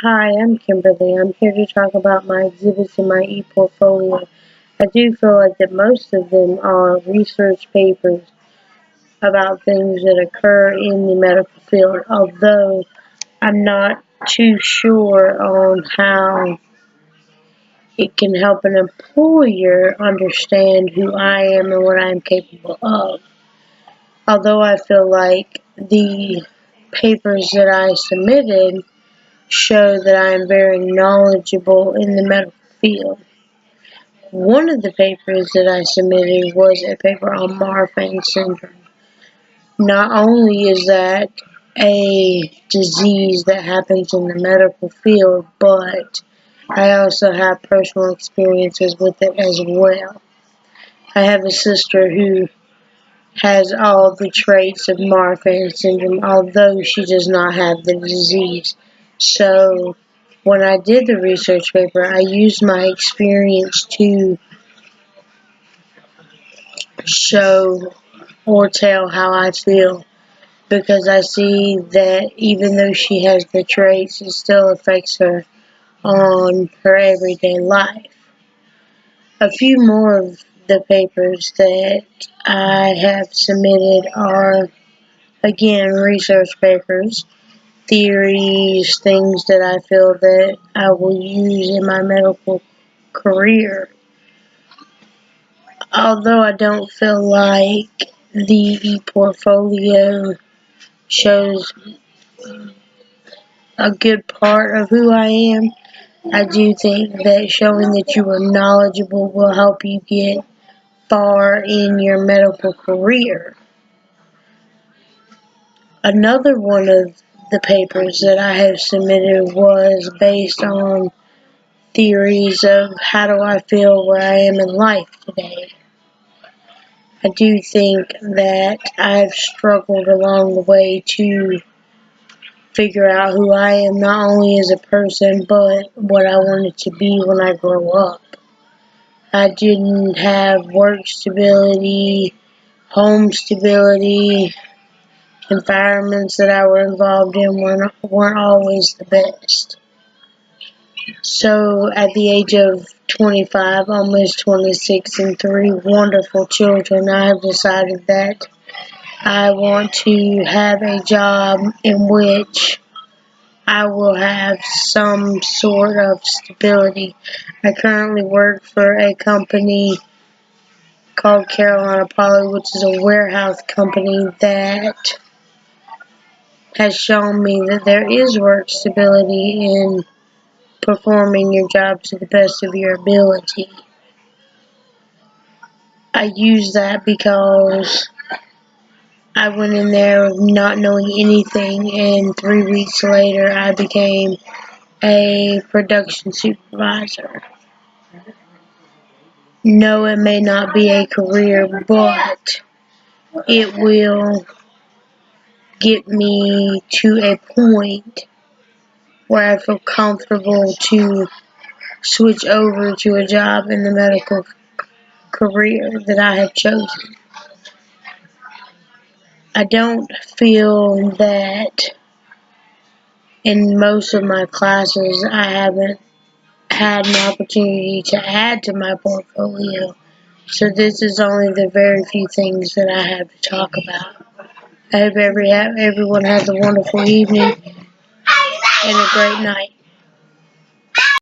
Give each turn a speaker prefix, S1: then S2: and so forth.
S1: Hi, I'm Kimberly. I'm here to talk about my exhibits in my ePortfolio. I do feel like that most of them are research papers about things that occur in the medical field, although I'm not too sure on how it can help an employer understand who I am and what I'm capable of. Although I feel like the papers that I submitted show that I am very knowledgeable in the medical field. One of the papers that I submitted was a paper on Marfan syndrome. Not only is that a disease that happens in the medical field, but I also have personal experiences with it as well. I have a sister who has all the traits of Marfan syndrome, although she does not have the disease. So, when I did the research paper, I used my experience to show or tell how I feel, because I see that even though she has the traits, it still affects her on her everyday life. A few more of the papers that I have submitted are, again, research papers, theories, things that I feel that I will use in my medical career. Although I don't feel like the ePortfolio shows a good part of who I am, I do think that showing that you are knowledgeable will help you get far in your medical career. Another one of the papers that I have submitted was based on theories of how do I feel where I am in life today. I do think that I've struggled along the way to figure out who I am, not only as a person, but what I wanted to be when I grow up. I didn't have work stability, home stability, environments that I were involved in weren't always the best. So at the age of 25, almost 26, and three wonderful children, I have decided that I want to have a job in which I will have some sort of stability. I currently work for a company called Carolina Poly, which is a warehouse company that has shown me that there is work stability in performing your job to the best of your ability. I use that because I went in there not knowing anything, and 3 weeks later I became a production supervisor. No, it may not be a career, but it will get me to a point where I feel comfortable to switch over to a job in the medical career that I have chosen. I don't feel that in most of my classes I haven't had an opportunity to add to my portfolio, so this is only the very few things that I have to talk about. I hope everyone has a wonderful evening and a great night.